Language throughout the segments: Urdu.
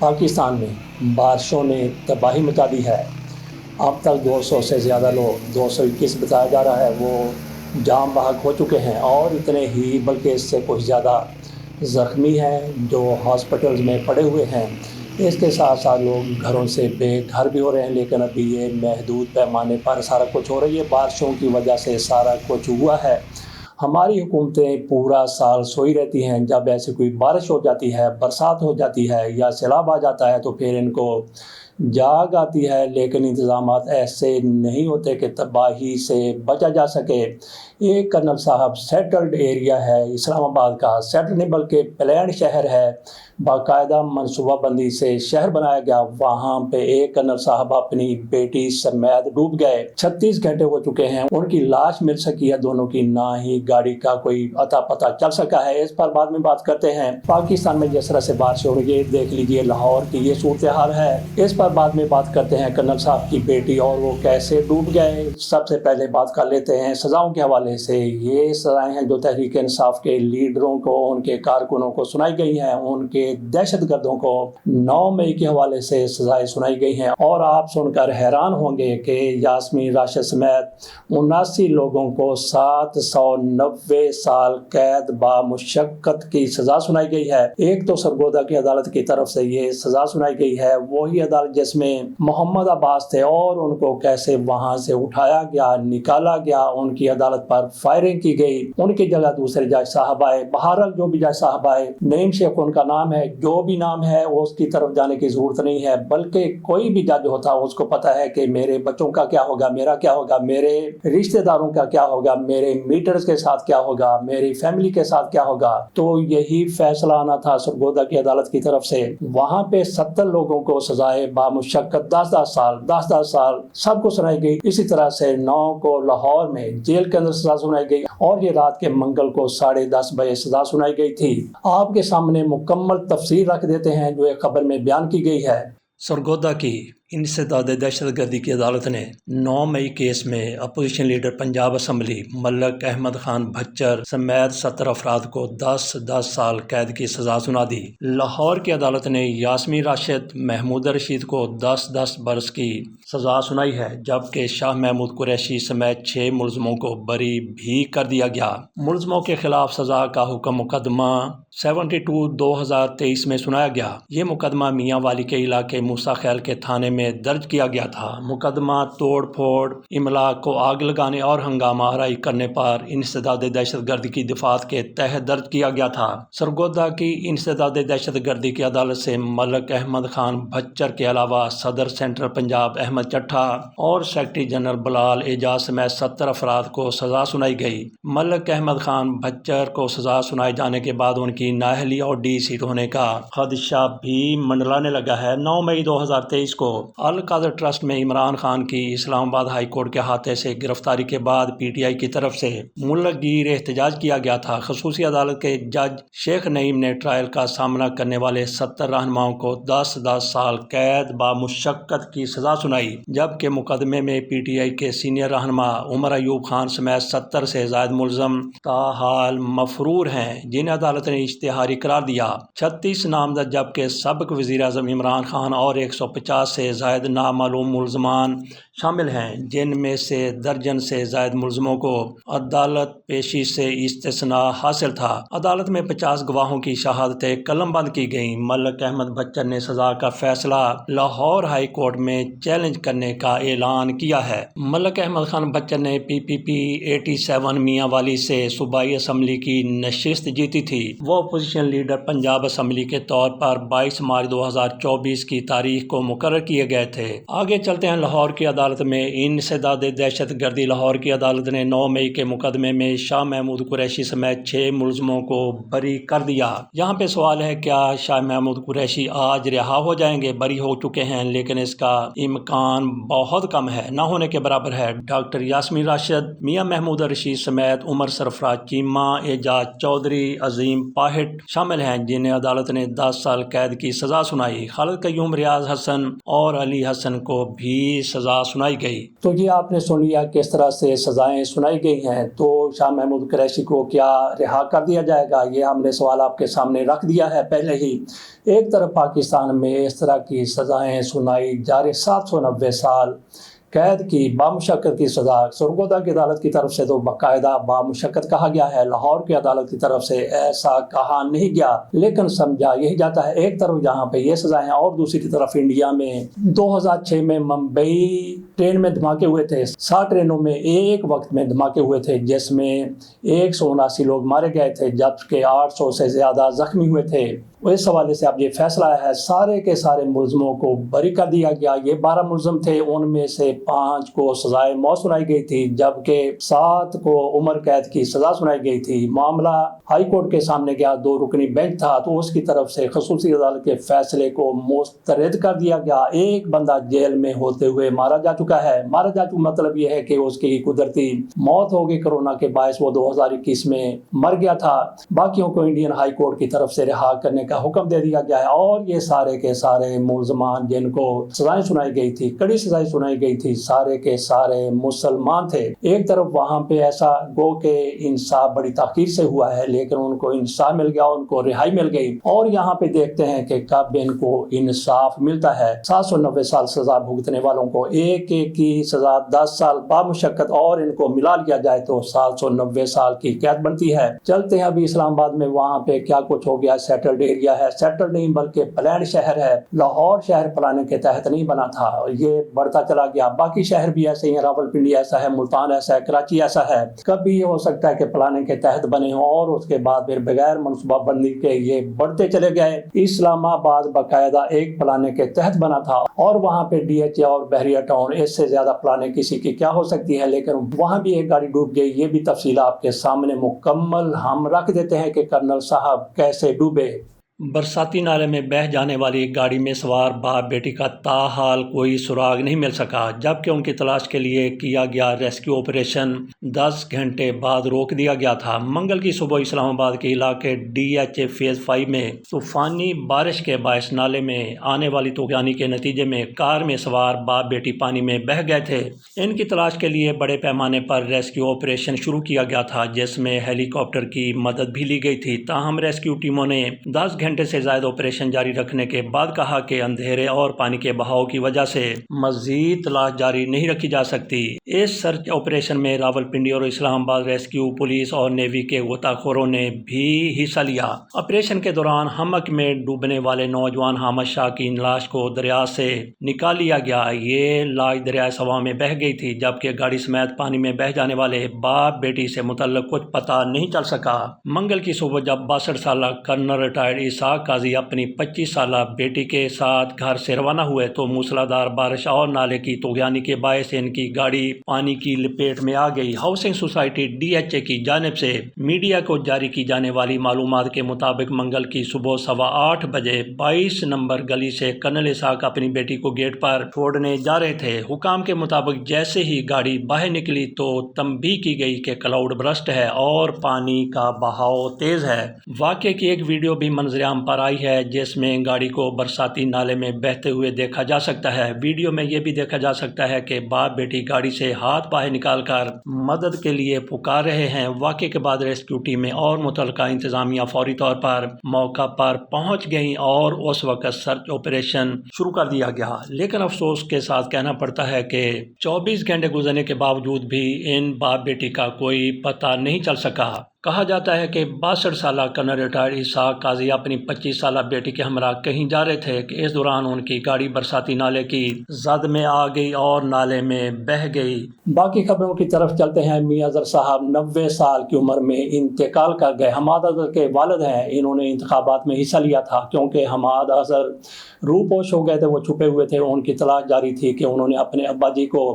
پاکستان میں بارشوں نے تباہی مچا دی ہے۔ اب تک 200 سے زیادہ لوگ 221 بتایا جا رہا ہے وہ جام بحق ہو چکے ہیں، اور اتنے ہی بلکہ اس سے کچھ زیادہ زخمی ہیں جو ہاسپٹلز میں پڑے ہوئے ہیں۔ اس کے ساتھ ساتھ لوگ گھروں سے بے گھر بھی ہو رہے ہیں، لیکن ابھی یہ محدود پیمانے پر سارا کچھ ہو رہی ہے۔ بارشوں کی وجہ سے سارا کچھ ہوا ہے۔ ہماری حکومتیں پورا سال سوئی رہتی ہیں، جب ایسی کوئی بارش ہو جاتی ہے، برسات ہو جاتی ہے یا سیلاب آ جاتا ہے تو پھر ان کو جاگ آتی ہے، لیکن انتظامات ایسے نہیں ہوتے کہ تباہی سے بچا جا سکے۔ ایک کرنل صاحب سیٹلڈ ایریا ہے اسلام آباد کا، سیٹل نہیں بلکہ پلانڈ شہر ہے، باقاعدہ منصوبہ بندی سے شہر بنایا گیا۔ وہاں پہ ایک کرنل صاحب اپنی بیٹی سمیت ڈوب گئے، 36 گھنٹے ہو چکے ہیں، ان کی لاش مل سکی ہے دونوں کی، نہ ہی گاڑی کا کوئی اتا پتہ چل سکا ہے۔ اس پر بعد میں بات کرتے ہیں۔ پاکستان میں جس طرح سے بارش ہو رہی ہے، دیکھ لیجئے لاہور کی یہ صورتحال ہے، اس پر بعد میں بات کرتے ہیں کرنل صاحب کی بیٹی اور وہ کیسے ڈوب گئے۔ سب سے پہلے بات کر لیتے ہیں سزاؤں کے حوالے سے۔ یہ سزائیں ہیں جو تحریک انصاف کے لیڈروں کو، ان کے کارکنوں کو سنائی گئی ہیں، ان کے دہشت گردوں کو 9 مئی کے حوالے سے سزائیں سنائی گئی ہیں، اور آپ سن کر حیران ہوں گے کہ یاسمین راشد سمیت 79 لوگوں کو 790 سال قید با مشقت کی سزا سنائی گئی ہے۔ ایک تو سرگودا کی عدالت کی طرف سے یہ سزا سنائی گئی ہے، وہی عدالت جس میں محمد عباس تھے، اور ان کو کیسے وہاں سے اٹھایا گیا، نکالا گیا، ان کی عدالت پر فائرنگ کی گئی، ان کی جگہ دوسرے جج صاحب آئے۔ بہرحال جو بھی جج صاحب آئے، نعیم شیخ ان کا نام ہے، جو بھی نام ہے اس کی طرف جانے کی ضرورت نہیں ہے، بلکہ کوئی بھی جج ہوتا اس کو پتا ہے کہ میرے بچوں کا کیا ہوگا، میرا کیا ہوگا، میرے رشتہ داروں کا کیا ہوگا، میرے میٹرز کے ساتھ کیا ہوگا، میری فیملی کے ساتھ کیا ہوگا۔ تو یہی فیصلہ آنا تھا سرگودا کی عدالت کی طرف سے۔ وہاں پہ 70 لوگوں کو سزائے با مشقت 10 سال سب کو سنائی گئی۔ اسی طرح سے 9 کو لاہور میں جیل کے اندر سزا سنائی گئی، اور یہ رات کے منگل کو 10:30 بجے سزا سنائی گئی تھی۔ آپ کے سامنے مکمل تفصیل رکھ دیتے ہیں جو ایک خبر میں بیان کی گئی ہے۔ سرگودا کی انسداد دہشت گردی کی عدالت نے 9 مئی کیس میں opposition leader Punjab assembly Malik Ahmad Khan بھچر سمیت 70 افراد کو 10 سال قید کی سزا سنا دی۔ لاہور کی عدالت نے یاسمین راشد، محمود رشید کو 10 برس کی سزا سنائی ہے، جبکہ شاہ محمود قریشی سمیت 6 ملزموں کو بری بھی کر دیا گیا۔ ملزموں کے خلاف سزا کا حکم مقدمہ 72/2023 میں سنایا گیا۔ یہ مقدمہ میاں والی کے علاقے موسیٰ خیل کے تھانے میں درج کیا گیا تھا۔ مقدمہ توڑ پھوڑ، املاک کو آگ لگانے اور ہنگامہ آرائی کرنے پر انسداد دہشت گردی کی دفعات کے تحت درج کیا گیا تھا۔ سرگودا کی انسداد دہشت گردی کی عدالت سے ملک احمد خان بھچر کے علاوہ صدر سینٹرل پنجاب احمد چٹھا اور سیکرٹری جنرل بلال اعجاز سمیت 70 افراد کو سزا سنائی گئی۔ ملک احمد خان بھچر کو سزا سنائے جانے کے بعد ان کی نااہلی اور ڈی سیٹ ہونے کا خدشہ بھی منڈلانے لگا ہے۔ 9 مئی 2023 کو القادر ٹرسٹ میں عمران خان کی اسلام آباد ہائی کورٹ کے احاطے سے گرفتاری کے بعد پی ٹی آئی کی طرف سے ملک گیر احتجاج کیا گیا تھا۔ خصوصی عدالت کے جج شیخ نعیم نے ٹرائل کا سامنا کرنے والے 70 رہنماؤں کو 10 سال قید با مشقت کی سزا سنائی، جبکہ مقدمے میں پی ٹی آئی کے سینئر رہنما عمر ایوب خان سمیت 70 سے زائد ملزم تاحال مفرور ہیں، جنہیں عدالت نے اشتہاری قرار دیا۔ 36 نامزد، جبکہ سابق وزیر اعظم عمران خان اور 150 سے زائد نامعلوم ملزمان شامل ہیں، جن میں سے درجن سے زائد ملزموں کو عدالت پیشی سے استثناء حاصل تھا۔ عدالت میں 50 گواہوں کی شہادتیں قلم بند کی گئیں۔ ملک احمد بھچر نے سزا کا فیصلہ لاہور ہائی کورٹ میں چیلنج کرنے کا اعلان کیا ہے۔ ملک احمد خان بھچر نے PPP 87 میاں والی سے صوبائی اسمبلی کی نشست جیتی تھی۔ وہ اپوزیشن لیڈر پنجاب اسمبلی کے طور پر 22 مارچ 2024 کی تاریخ کو مقرر کیے گئے تھے۔ آگے چلتے ہیں لاہور کی عدالت میں انسداد دہشت گردی۔ لاہور کی عدالت نے 9 مئی کے مقدمے میں شاہ محمود قریشی سمیت 6 ملزموں کو بری کر دیا۔ یہاں پہ سوال ہے، کیا شاہ محمود قریشی آج رہا ہو جائیں گے؟ بری ہو چکے ہیں، لیکن اس کا امکان بہت کم ہے، نہ ہونے کے برابر ہے۔ ڈاکٹر یاسمین راشد، میاں محمود رشید سمیت عمر سرفراز چیمہ، اعجاز چودھری، عظیم پاہٹ شامل ہیں، جنہیں عدالت نے 10 سال قید کی سزا سنائی۔ خالد قیوم، ریاض حسن اور علی حسن کو بھی سزا سنائی گئی۔ تو یہ آپ نے سن لیا کس طرح سے سزائیں سنائی گئی ہیں۔ تو شاہ محمود قریشی کو کیا رہا کر دیا جائے گا؟ یہ ہم نے سوال آپ کے سامنے رکھ دیا ہے پہلے ہی۔ ایک طرف پاکستان میں اس طرح کی سزائیں سنائی جا رہی، 790 سال قید کی بامشقت کی سزا سرگودا کی عدالت کی طرف سے تو باقاعدہ بامشقت کہا گیا ہے، لاہور کی عدالت کی طرف سے ایسا کہا نہیں گیا، لیکن سمجھا یہی جاتا ہے۔ ایک طرف یہاں پہ یہ سزائیں اور دوسری طرف انڈیا میں 2006 میں ممبئی ٹرین میں دھماکے ہوئے تھے، 60 ٹرینوں میں ایک وقت میں دھماکے ہوئے تھے جس میں 179 لوگ مارے گئے تھے جبکہ 800 سے زیادہ زخمی ہوئے تھے۔ اس حوالے سے اب یہ فیصلہ ہے، سارے کے سارے ملزموں کو بری کر دیا گیا۔ یہ 12 ملزم تھے، ان میں سے 5 کو سزائے موت سنائی گئی تھی جبکہ 7 کو عمر قید کی سزا سنائی گئی تھی۔ معاملہ ہائی کورٹ کے سامنے گیا، 2 رکنی بینچ تھا تو اس کی طرف سے خصوصی عدالت کے فیصلے کو مسترد کر دیا گیا۔ ایک بندہ جیل میں ہوتے ہوئے مارا جا چکا ہے۔ مارا جا چکا مطلب یہ ہے کہ اس کی قدرتی موت ہو گئی کورونا کے باعث، وہ 2021 میں مر گیا تھا۔ باقیوں کو انڈین ہائی کورٹ کی طرف سے رہا کرنے کا حکم دے دیا گیا ہے، اور یہ سارے کے سارے ملزمان جن کو سزائیں سنائی گئی تھی، کڑی سزائیں سنائی گئی تھی، سارے کے سارے مسلمان تھے۔ ایک طرف وہاں پہ ایسا گو کہ انصاف بڑی تاخیر سے ہوا ہے لیکن ان کو انصاف مل گیا، ان کو رہائی مل گئی، اور یہاں پہ دیکھتے ہیں کہ کب ان کو انصاف ملتا ہے۔ 790 سال سزا بھگتنے والوں کو ایک ایک کی سزا 10 سال بامشقت اور ان کو ملا لیا جائے تو 790 سال کی قید بنتی ہے۔ چلتے ہیں ابھی اسلام آباد میں، وہاں پہ کیا کچھ ہو گیا۔ سیٹلڈ ایریا ہے، سیٹلڈ نہیں بلکہ پلان شہر ہے۔ لاہور شہر پلاننگ کے تحت نہیں بنا تھا، یہ بڑھتا چلا گیا۔ باقی شہر بھی ایسے ہیں، راولپنڈی ایسا ہے، ملتان ایسا ہے، کراچی ایسا ہے۔ کبھی یہ ہو سکتا ہے کہ پلاننگ کے تحت بنے ہوں اور اس کے بعد پھر بغیر منصوبہ بندی کے یہ بڑھتے چلے گئے۔ اسلام آباد باقاعدہ ایک پلاننگ کے تحت بنا تھا اور وہاں پہ ڈی ایچ اے اور بحریہ ٹاؤن، اس سے زیادہ پلاننگ کسی کی کیا ہو سکتی ہے، لیکن وہاں بھی ایک گاڑی ڈوب گئی۔ یہ بھی تفصیل آپ کے سامنے مکمل ہم رکھ دیتے ہیں کہ کرنل صاحب کیسے ڈوبے۔ برساتی نالے میں بہہ جانے والی ایک گاڑی میں سوار باپ بیٹی کا تاحال کوئی سراغ نہیں مل سکا، جبکہ ان کی تلاش کے لیے کیا گیا ریسکیو آپریشن 10 گھنٹے بعد روک دیا گیا تھا۔ منگل کی صبح اسلام آباد کے علاقے ڈی ایچ اے فیز 5 میں طوفانی بارش کے باعث نالے میں آنے والی طوفانی کے نتیجے میں کار میں سوار باپ بیٹی پانی میں بہہ گئے تھے۔ ان کی تلاش کے لیے بڑے پیمانے پر ریسکیو آپریشن شروع کیا گیا تھا جس میں ہیلی کاپٹر کی مدد بھی لی گئی تھی، تاہم ریسکیو ٹیموں نے 10 گھنٹے سے زائد آپریشن جاری رکھنے کے بعد کہا کہ اندھیرے اور پانی کے بہاؤ کی وجہ سے مزید تلاش جاری نہیں رکھی جا سکتی۔ اس سرچ آپریشن میں راولپنڈی اور اسلام آباد ریسکیو پولیس اور نیوی کے غوطہ خوروں نے بھی حصہ لیا۔ آپریشن کے دوران ہمک میں ڈوبنے والے نوجوان حامد شاہ کی لاش کو دریا سے نکال لیا گیا۔ یہ لاش دریائے سوا میں بہہ گئی تھی جبکہ گاڑی سمیت پانی میں بہہ جانے والے باپ بیٹی سے متعلق کچھ پتہ نہیں چل سکا۔ منگل کی صبح جب 62 سالہ کرنل ریٹائرڈ اسحاق قاضی اپنی 25 سالہ بیٹی کے ساتھ گھر سے روانہ ہوئے تو موسلادھار بارش اور نالے کی طغیانی کے باعث ان کی گاڑی پانی کی لپیٹ میں آ گئی۔ Housing society D H A کی جانب سے میڈیا کو جاری کی جانے والی معلومات کے مطابق منگل کی صبح 8:15 بجے 22 نمبر گلی سے کرنل اسحاق اپنی بیٹی کو گیٹ پر چھوڑنے جا رہے تھے۔ حکام کے مطابق جیسے ہی گاڑی باہر نکلی تو تنبیہ کی گئی کہ کلاؤڈ برسٹ ہے اور پانی کا بہاؤ تیز ہے۔ واقعے کی ایک ویڈیو بھی منظر عام پر آئی ہے جس میں گاڑی کو برساتی نالے میں بہتے ہوئے دیکھا جا سکتا ہے۔ ویڈیو میں یہ بھی دیکھا جا سکتا ہے کہ باپ بیٹی گاڑی سے ہاتھ باہر نکال کر مدد کے لیے پکار رہے ہیں۔ واقعے کے بعد ریسکیو ٹیمیں اور متعلقہ انتظامیہ فوری طور پر موقع پر پہنچ گئیں اور اس وقت سرچ آپریشن شروع کر دیا گیا، لیکن افسوس کے ساتھ کہنا پڑتا ہے کہ 24 گھنٹے گزرنے کے باوجود بھی ان باپ بیٹی کا کوئی پتہ نہیں چل سکا۔ کہا جاتا ہے کہ 62 سالہ کرنل ریٹائرڈ اسحاق قاضی اپنی 25 سالہ بیٹی کے ہمراہ کہیں جا رہے تھے کہ اس دوران ان کی گاڑی برساتی نالے کی زد میں آ گئی اور نالے میں بہہ گئی۔ باقی خبروں کی طرف چلتے ہیں۔ میاں اظہر صاحب 90 سال کی عمر میں انتقال کر گئے۔ حماد اظہر کے والد ہیں، انہوں نے انتخابات میں حصہ لیا تھا کیونکہ حماد اظہر روپوش ہو گئے تھے، وہ چھپے ہوئے تھے، ان کی تلاش جاری تھی کہ انہوں نے اپنے ابا جی کو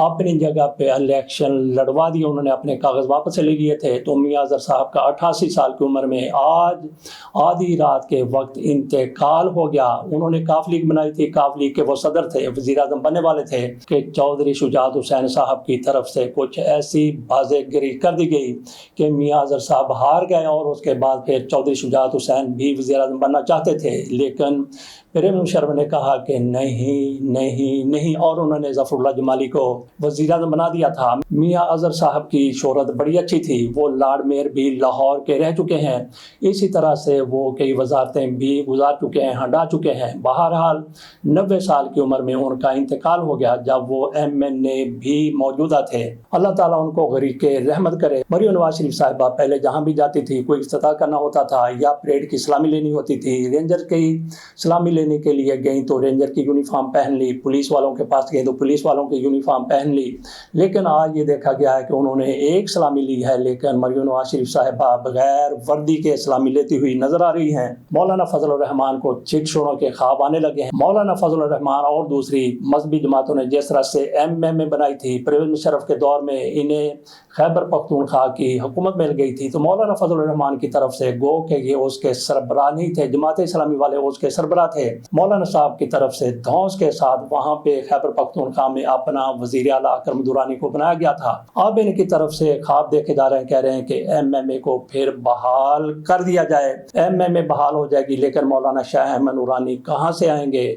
اپنی جگہ پہ الیکشن لڑوا دیا، انہوں نے اپنے کاغذ واپس لے لیے تھے۔ تو میاں اظہر صاحب کا 88 سال کی عمر میں آج آدھی رات کے وقت انتقال ہو گیا۔ انہوں نے کاف لیگ بنائی تھی، کاف لیگ کے وہ صدر تھے، وزیر اعظم بننے والے تھے کہ چودھری شجاعت حسین صاحب کی طرف سے کچھ ایسی بازی گری کر دی گئی کہ میاں اظہر صاحب ہار گئے، اور اس کے بعد پھر چودھری شجاعت حسین بھی وزیر اعظم بننا چاہتے تھے، لیکن پرویز مشرف نے کہا کہ نہیں نہیں نہیں، اور انہوں نے ظفر اللہ جمالی کو وزیر اعظم بنا دیا تھا۔ میاں اظہر صاحب کی شہرت بڑی اچھی تھی، وہ لارڈ میئر بھی لاہور کے رہ چکے ہیں، اسی طرح سے وہ کئی وزارتیں بھی گزار چکے ہیں، ہنڈا چکے ہیں۔ بہرحال 90 سال کی عمر میں ان کا انتقال ہو گیا جب وہ MNA بھی موجودہ تھے۔ اللہ تعالیٰ ان کو غریق رحمت کرے۔ مریم نواز شریف صاحبہ پہلے جہاں بھی جاتی تھی، کوئی افتتاح کرنا ہوتا تھا یا پریڈ کی سلامی لینی ہوتی تھی، رینجر کی سلامی لینے کے لیے گئیں تو رینجر کی یونیفارم پہن لی، پولیس والوں کے پاس گئیں تو پولیس والوں کی یونیفارم پہن لی، لیکن آج یہ دیکھا گیا ہے کہ انہوں نے ایک سلامی لی ہے، لیکن مریم نواز شریف صاحبہ بغیر وردی کے سلامی لیتی ہوئی نظر آ رہی ہیں۔ مولانا فضل الرحمان کو چٹ چھوڑوں کے خواب آنے لگے ہیں۔ مولانا فضل الرحمان اور دوسری مذہبی جماعتوں نے جس طرح سے MMA بنائی تھی، پرویز مشرف کے دور میں انہیں خیبر پختونخوا کی حکومت مل گئی تھی، تو مولانا فضل الرحمان کی طرف سے گو کہ یہ اس کے سربراہ نہیں تھے، جماعت اسلامی والے اس کے سربراہ تھے، مولانا صاحب کی طرف سے دھونس کے ساتھ وہاں پہ خیبر پختونخوا میں اپنا وزیر اعلیٰ اکرم درانی کو بنایا گیا تھا۔ اب ان کی طرف سے خواب دیکھے جا رہے ہیں، کہہ رہے ہیں کہ MMA کو پھر بحال کر دیا جائے، MMA بحال ہو جائے گی، لیکن مولانا شاہ احمد نورانی کہاں سے آئیں گے،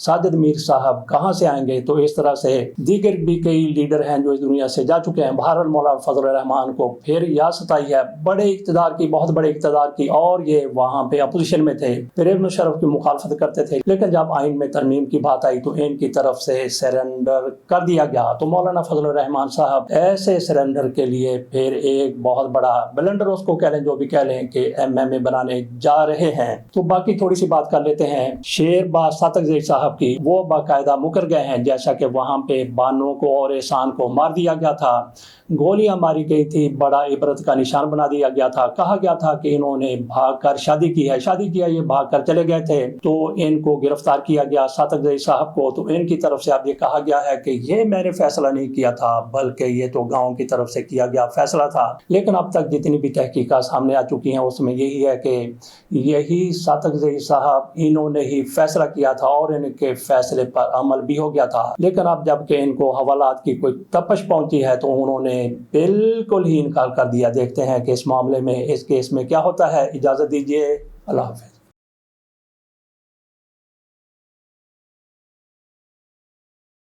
ساجد میر صاحب کہاں سے آئیں گے؟ تو اس طرح سے دیگر بھی کئی لیڈر ہیں جو اس دنیا سے جا چکے ہیں۔ بہرحال مولانا فضل الرحمان کو پھر ریاست آئی ہے، بڑے اقتدار کی، بہت بڑے اقتدار کی، اور یہ وہاں پہ اپوزیشن میں تھے، پرویز مشرف کی مخالفت کرتے تھے، لیکن جب آئین میں ترمیم کی بات آئی تو ان کی طرف سے سرنڈر کر دیا گیا۔ تو مولانا فضل الرحمان صاحب ایسے سرنڈر کے لیے پھر ایک بہت بڑا بلنڈر اس کو کہہ لیں، جو بھی کہہ لیں، کہ MMA بنانے جا رہے ہیں۔ تو باقی تھوڑی سی بات کر لیتے ہیں شیر باز صادق صاحب کی۔ وہ باقاعدہ مکر گئے ہیں، جیسا کہ وہاں پہ بانوں کو اور احسان کو مار دیا گیا تھا، گولیاں ماری گئی تھی، بڑا عبرت کا نشان بنا دیا گیا تھا، کہا گیا تھا کہ انہوں نے بھاگ کر شادی کی ہے، شادی کیا، یہ بھاگ کر چلے گئے تھے، تو ان کو گرفتار کیا گیا صادق صاحب کو۔ تو ان کی طرف سے اب یہ کہا گیا ہے کہ یہ میں نے فیصلہ نہیں کیا تھا، بلکہ یہ تو گاؤں کی طرف سے کیا گیا فیصلہ تھا۔ لیکن اب تک جتنی بھی تحقیقات سامنے آ چکی ہیں اس میں یہی ہے کہ یہی صادق صاحب انہوں نے ہی فیصلہ کیا تھا، اور ان کے فیصلے پر عمل بھی ہو گیا تھا۔ لیکن اب جب کہ ان کو حوالات کی کوئی تپش پہنچی ہے تو انہوں نے بالکل ہی انکار کر دیا۔ دیکھتے ہیں کہ اس معاملے میں، اس کیس میں کیا ہوتا ہے۔ اجازت دیجیے، اللہ حافظ۔